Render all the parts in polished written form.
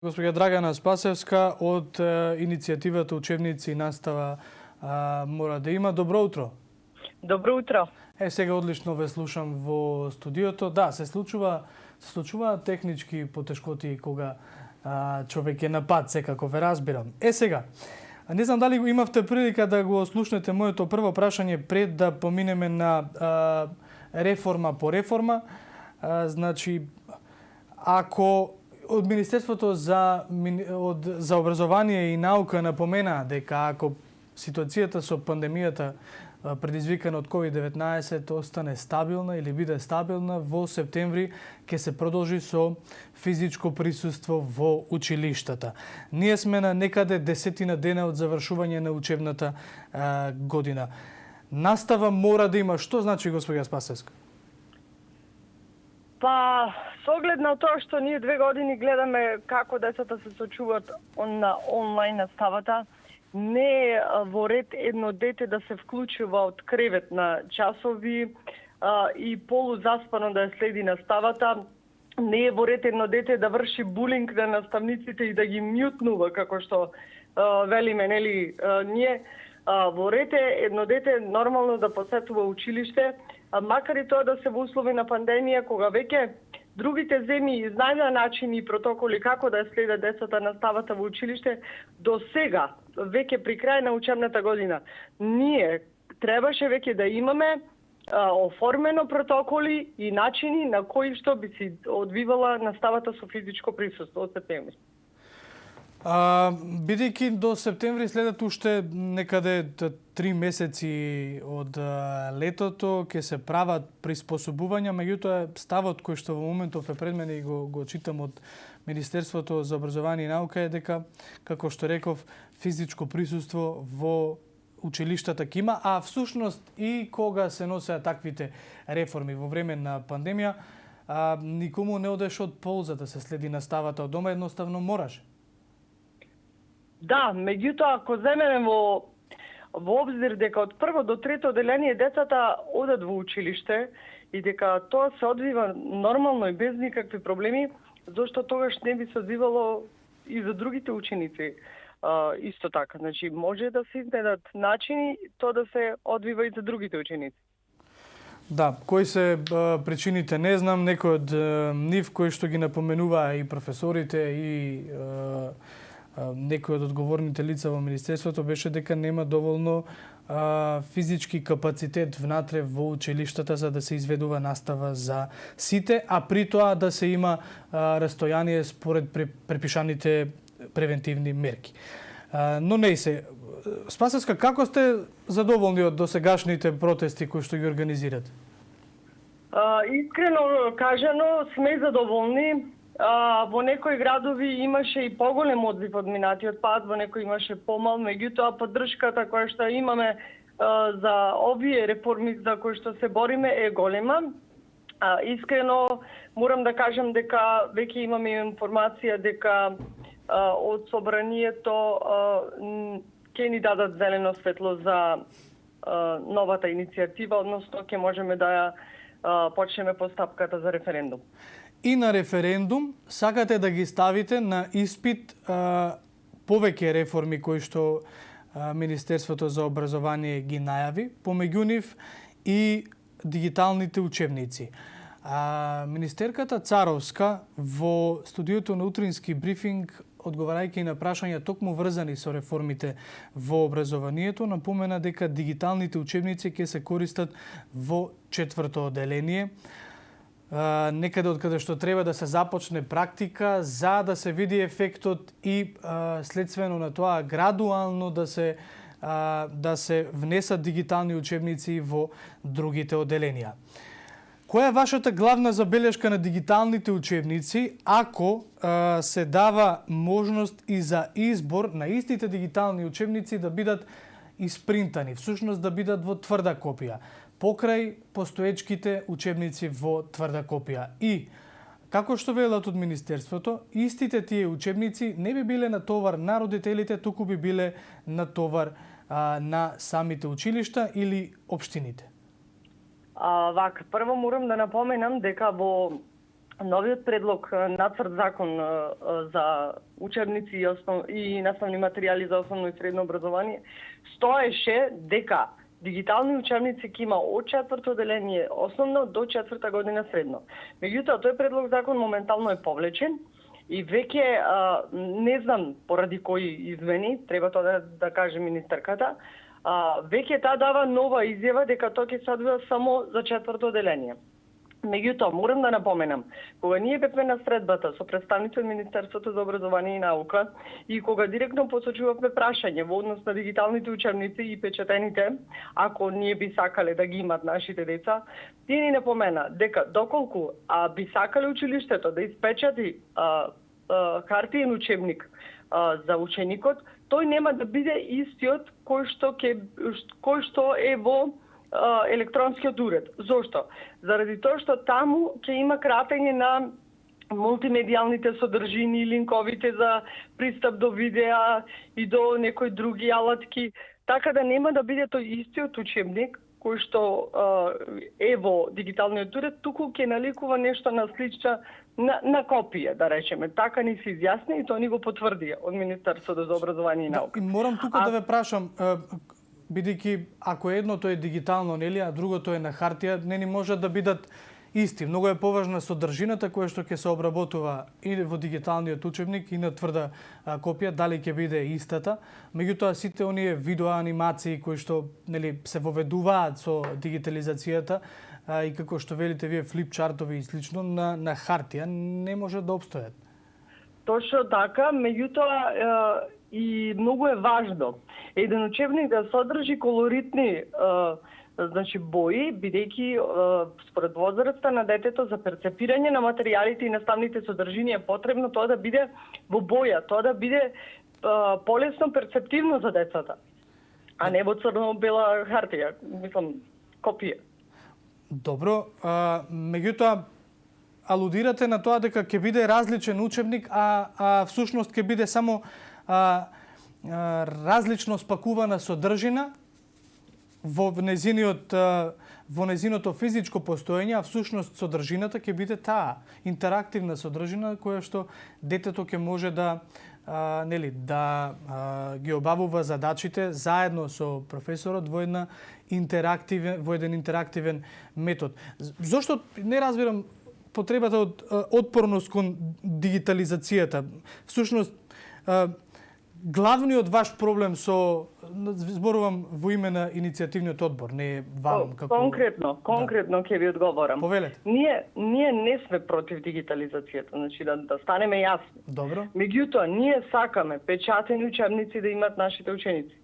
Госпоѓа Драгана Спасевска од иницијативата Учебници и настава мора да има. Добро утро. Добро утро. Сега одлично ве слушам во студиото. Да, се случуваат технички потешкоти кога човек е на пат, секако ве разбирам. Сега, не знам дали имавте прилика да го слушнете моето прво прашање пред да поминеме на реформа по реформа. Значи, ако од Министерството за образование и наука напомена дека ако ситуацијата со пандемијата предизвикана од COVID-19 остане стабилна или биде стабилна, во септември ќе се продолжи со физичко присуство во училиштата. Ние сме на некаде 10 дена од завршување на учебната година. Настава мора да има. Што значи, госпоѓа Спасевска? Па, со оглед на тоа што ние 2 години гледаме како децата се сочуваат на онлайн наставата, не е во ред едно дете да се вклучува од кревет на часови и полузаспано да ја следи наставата. Не е во ред едно дете да врши булинг на наставниците и да ги мјутнува, како што велиме, нели, ние. Во ред е едно дете нормално да посетува училиште, макар и тоа да се во услови на пандемија, кога веќе другите земји изнајдоа начини и протоколи како да ја следат децата наставата во училиште, до сега, веќе при крај на учебната година, ние требаше веќе да имаме оформено протоколи и начини на кои што би се одвивала наставата со физичко присуство од септември. Бидејќи до септември следат уште некаде 3 месеци од летото, ќе се прават приспособувања, меѓутоа ставот кој што во моментов е пред мене и го читам од Министерството за образование и наука е дека, како што реков, физичко присуство во училиштата ќе има, а всушност и кога се носеа таквите реформи во време на пандемија, никому не одеше од полза да се следи наставата од дома, едноставно мораше. Да, меѓутоа, ако земеме во обзир дека од прво до трето одделение децата одат во училиште и дека тоа се одвива нормално и без никакви проблеми, зашто тогаш не би се одвивало и за другите ученици исто така. Значи, може да се изнедат начини тоа да се одвива и за другите ученици. Да, кои се причините не знам, некој од нив кои што ги напоменуваа и професорите и некој од одговорните лица во Министерството беше дека нема доволно физички капацитет внатре во училиштата за да се изведува настава за сите, а при тоа да се има растојание според препишаните превентивни мерки. Но не се. Спасевска, како сте задоволни од досегашните протести кои што ги организирате? Искрено кажано, сме задоволни. Во некои градови имаше и поголем одбив од минатиот пат, во некои имаше помал, меѓутоа поддршката која што имаме за овие реформи за кои што се бориме е голема. Искрено морам да кажам дека веќе имаме информација дека од собранието ќе ни дадат зелено светло за новата иницијатива, односно ќе можеме да ја почнеме постапката за референдум. И на референдум сакате да ги ставите на испит повеќе реформи кои што Министерството за образование ги најави, помеѓу нив и дигиталните учебници. Министерката Царовска во студиото на утрински брифинг, одговарајќи на прашања токму врзани со реформите во образованието, напомена дека дигиталните учебници ќе се користат во 4-то одделение, некаде од каде што треба да се започне практика за да се види ефектот и следствено на тоа градуално да се внесат дигитални учебници во другите одделенија. Која е вашата главна забелешка на дигиталните учебници ако се дава можност и за избор на истите дигитални учебници да бидат испринтани, всушност да бидат во тврда копија, покрај постоечките учебници во тврда копија? И, како што велат од Министерството, истите тие учебници не би биле на товар на родителите, туку би биле на товар на самите училишта или општините. Вака, прво морам да напоменам дека во новиот предлог нацрт закон за учебници и наставни материјали за основно и средно образование, стоеше дека дигитални учебници ќе има од 4-то одделение основно до 4-та година средно. Меѓутоа, тој предлог закон моментално е повлечен и веќе не знам поради кои измени, треба тоа да каже министерката, веќе таа дава нова изјава дека тоа ќе се само за 4-то одделение. Меѓутоа, морам да напоменам, кога ние бевме на средбата со представници од Министерството за образование и наука и кога директно посочувавме прашање во однос на дигиталните учебници и печатените, ако ние би сакале да ги имат нашите деца, тие ни напомена дека доколку би сакале училиштето да испечати хартиен учебник за ученикот, тој нема да биде истиот кој што е во електронскиот уред. Зошто? Заради тоа што таму ќе има кратење на мултимедијалните содржини, линковите за пристап до видеа и до некои други алатки, така да нема да биде тој истиот учебник кој што е во дигиталниот уред, туку ќе наликува нешто на слична на копија, да речеме. Така ни се изјасни и тоа ни го потврди од Министерството за образование и наука. И морам тука да ве прашам, бидејќи ако едното е дигитално, нели, а другото е на хартија, не ни може да бидат исти. Многу е поважна содржината која што ќе се обработува и во дигиталниот учебник и на тврда копија, дали ќе биде истата. Меѓутоа сите оние видео анимации кои што, нели, се воведуваат со дигитализацијата и како што велите вие флипчартови и слично на хартија не може да обстојат. Точно така, меѓутоа и многу е важно еден учебник да содржи колоритни бои, бидејќи според возраста на детето за перцепирање на материјалите и наставните содржини е потребно тоа да биде во боја, тоа да биде полесно перцептивно за децата, а не во црно-бела хартија, мислам, копија. Добро, меѓутоа алудирате на тоа дека ќе биде различен учебник, а всушност ќе биде само различно спакувана содржина во незиното физичко постоење, а всушност содржината ќе биде таа интерактивна содржина која што детето ќе може да ги обавува задачите заедно со професорот во еден интерактивен метод. Зошто не разбирам потребата од отпорност кон дигитализацијата? Всушност главниот ваш проблем зборувам во име на иницијативниот одбор, не вам како... Конкретно ќе ви одговорам. Повелете. Ние не сме против дигитализацијата, значи да станеме јасни. Добро. Меѓутоа, ние сакаме печатени учебници да имат нашите ученици.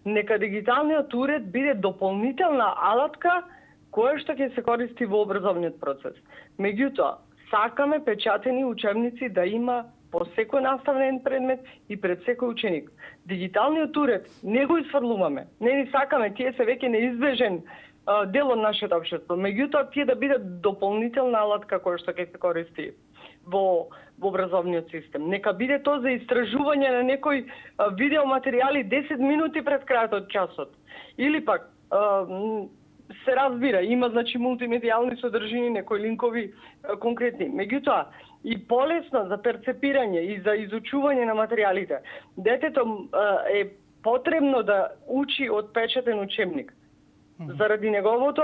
Нека дигиталниот уред биде дополнителна алатка која што ќе се користи во образовниот процес. Меѓутоа, сакаме печатени учебници да има по секој наставен предмет и пред секој ученик. Дигиталниот уред не го изфрлуваме, не ни сакаме, тие се веќе неизбежен дел од нашето општество. Меѓутоа, тие да бидат дополнителна алатка која што ќе се користи во образовниот систем. Нека биде тоа за истражување на некој видеоматеријали 10 минути пред крајот од часот. Или пак се разбира, има мултимедијални содржини, некои линкови конкретни. Меѓутоа, и полесно за перцепирање и за изучување на материјалите. Детето е потребно да учи од печатен учебник. Заради неговото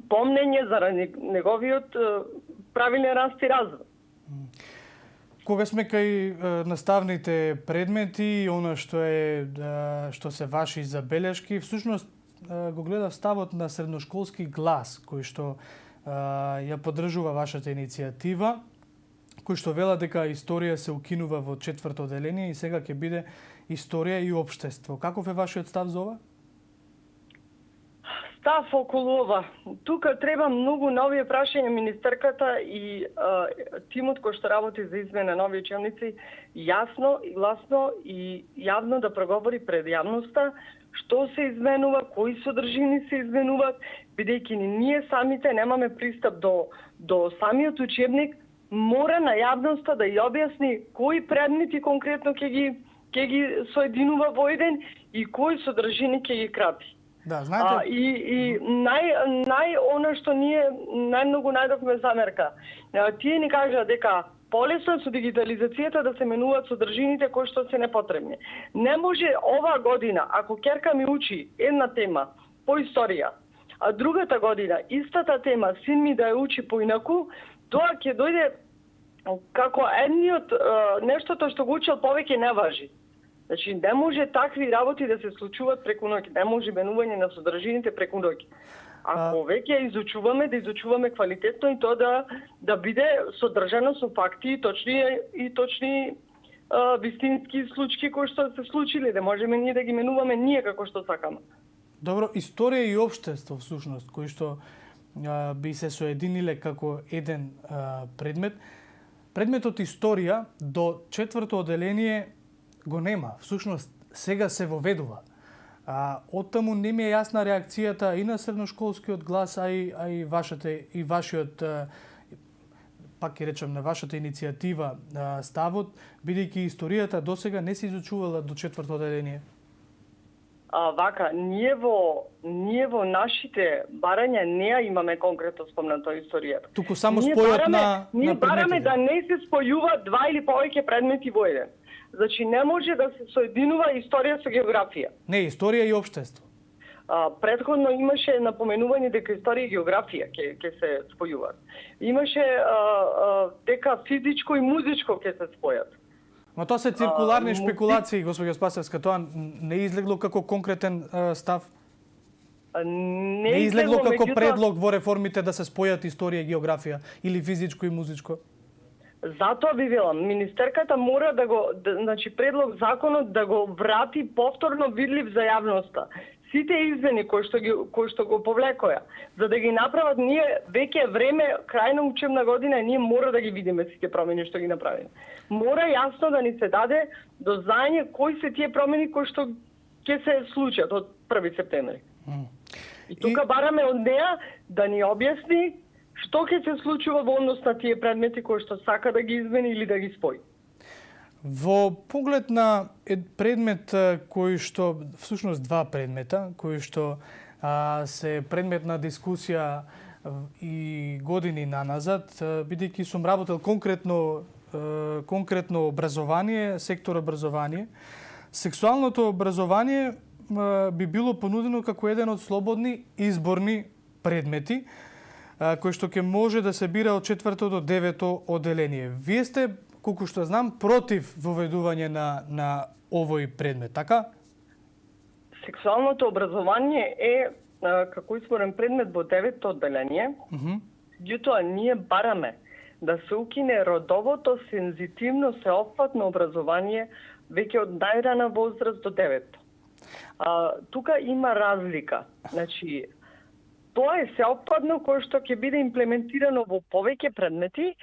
помнење, заради неговиот правилен раст и развој. Кога сме кај наставните предмети, она што се ваши забелешки, всушност го гледав ставот на средношколски глас, кој што ја поддржува вашата иницијатива, кој што вела дека историја се укинува во 4-то одделение и сега ќе биде историја и општество. Каков е вашиот став за ова? Став околу ова. Тука треба многу нови прашања министерката и тимот кој што работи за измена нови учебници јасно и гласно и јавно да проговори пред јавноста што се изменува, кои содржини се изменуваат, бидејќи ние самите немаме пристап до самиот учебник, мора на јавноста да ја објасни кои предмети конкретно ќе ги соединува во еден и кои содржини ќе ги крати. Да, знаете. И она што ние најмногу најдовме замерка. Тие ни кажа дека полесно со дигитализацијата да се менуваат содржините кои што се непотребни. Не може оваа година, ако ќерка ми учи една тема по историја, а другата година истата тема син ми да ја учи поинаку, тоа ќе дојде како едниот нештото што го учел повеќе не важи. Значи, не може такви работи да се случуваат преку ноќ, не може менување на содржините преку ноќ. Ако веќе изучуваме, да изучуваме квалитетно и тоа да биде содржано со факти и точни вистински случаи кои што се случиле, да можеме ние да ги менуваме ние како што сакаме. Добро, историја и општество всушност кои што би се соединиле како еден предмет. Предметот историја до четврто оделение го нема. Всушност сега се воведува. Оттаму не ми е јасна реакцијата и на средношколскиот глас, а и вашиот пак ќе речем на вашата иницијатива ставот, бидејќи историјата досега не се изучувала до четврто оделение. Вака, ние во нашите барања не ја имаме конкретно спомнато историјата. Туку само спојот на ние бараме да не се спојуваат два или повеќе предмети во еден. Значи не може да се соединува историја со географија. Не, историја и општество. Претходно имаше напоменување дека историја и географија ќе се спојуваат. Имаше дека физичко и музичко ќе се спојат. Но тоа се циркуларни шпекулации, госпоѓа Спасевска, тоа не излегло како конкретен став? Не излегло како предлог во реформите да се спојат историја и географија или физичко и музичко? Затоа би велам, министерката мора значи предлог законот да го врати повторно видлив за јавноста. Сите измени кои што го повлекоја, за да ги направат ние веќе време, крај на учебна година, ние мора да ги видиме сите промени што ги направиме. Мора јасно да ни се даде до знаење кои се тие промени кои што ќе се случат од 1 септември. И тука бараме од неа да ни објасни што ќе се случува во однос на тие предмети кои што сака да ги измени или да ги спои. Во поглед на предмет кој што, всушност два предмета, кои што се предмет на дискусија и години наназад, бидејќи сум работел конкретно образование, сектор образование, сексуалното образование би било понудено како еден од слободни изборни предмети, кој што ќе може да се бира од 4 до 9 оделение. Вие сте, колку што знам, против воведување на овој предмет, така? Сексуалното образование е како изборен предмет во 9 оделение. Меѓутоа, ние бараме да се укине родовото сензитивно сеопфатно образование веќе од најрана возраст до 9. Тука има разлика. Значи, тоа е сеопфатно кое што ќе биде имплементирано во повеќе предмети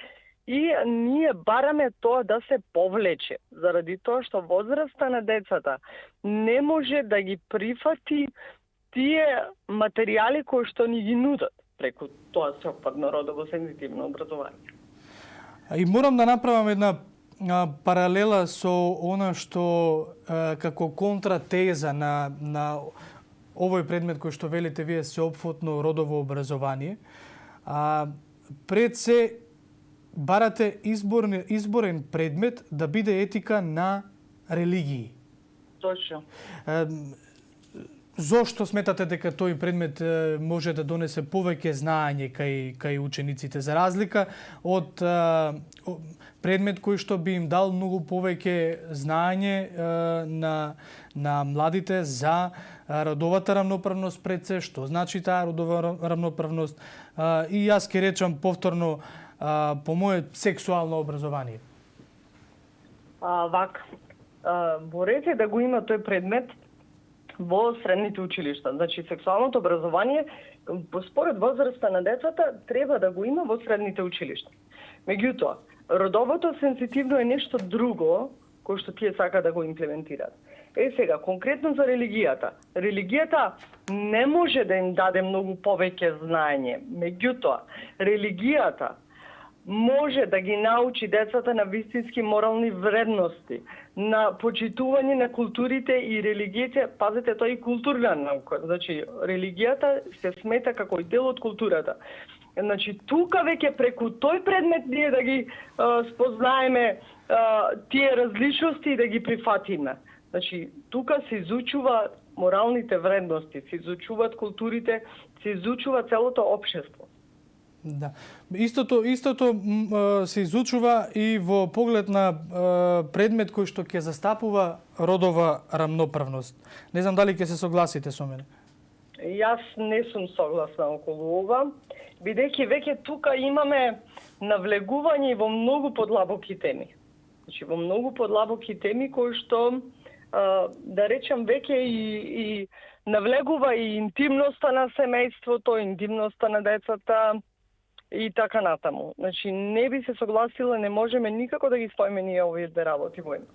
и ние бараме тоа да се повлече, заради тоа што возраста на децата не може да ги прифати тие материјали кои што ни ги нудат преку тоа сеопфатно родово сензитивно образование. И морам да направам една паралела со она што како контратеза на овој предмет кој што велите вие сеопфатно родово образование. Пред се барате изборен предмет да биде етика на религии. Точно. Зошто сметате дека тој предмет може да донесе повеќе знаење кај учениците, за разлика од предмет кој што би им дал многу повеќе знаење на младите за родовата рамноправност пред се, што значи таа родова рамноправност, и јас ќе речам повторно по моје сексуално образование. Борете да го има тој предмет во средните училишта. Значи, сексуалното образование, според возраста на децата, треба да го има во средните училишта. Меѓутоа, родовото сензитивно е нешто друго, кој што тие сака да го имплементираат. Сега, конкретно за религијата. Религијата не може да им даде многу повеќе знаење. Меѓутоа, религијата може да ги научи децата на вистински морални вредности, на почитување на културите и религиите. Пазете, тоа е и културна наука. Значи, религијата се смета како и дел од културата. Значи, тука веќе преку тој предмет ние да ги спознаеме тие различности и да ги прифатиме. Значи, тука се изучува моралните вредности, се изучуваат културите, се изучува целото општество. Да. Истото се изучува и во поглед на предмет кој што ќе застапува родова рамноправност. Не знам дали ќе се согласите со мене. Јас не сум согласна околу ова, бидејќи веќе тука имаме навлегување во многу подлабоки теми. Значи, во многу подлабоки теми кои што, да речем, веќе и навлегува и интимноста на семејството, интимноста на децата и така натаму. Значи, не би се согласила, не можеме никако да ги споиме ние овие две работи воедно.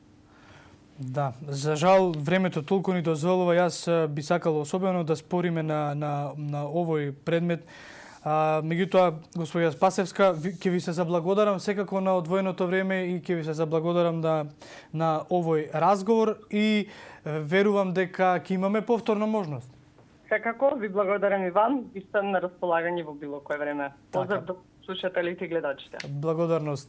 Да, за жал времето толку ни дозволува. Јас би сакал особено да спориме на овој предмет. Меѓутоа, господја Спасевска, ќе ви се заблагодарам секако на одвоеното време и ќе ви се заблагодарам на овој разговор и верувам дека ќе имаме повторна можност. Секако, ви благодарам и вам и сум на располагање во било кое време. Поздрав до слушателите и гледачите. Благодарност.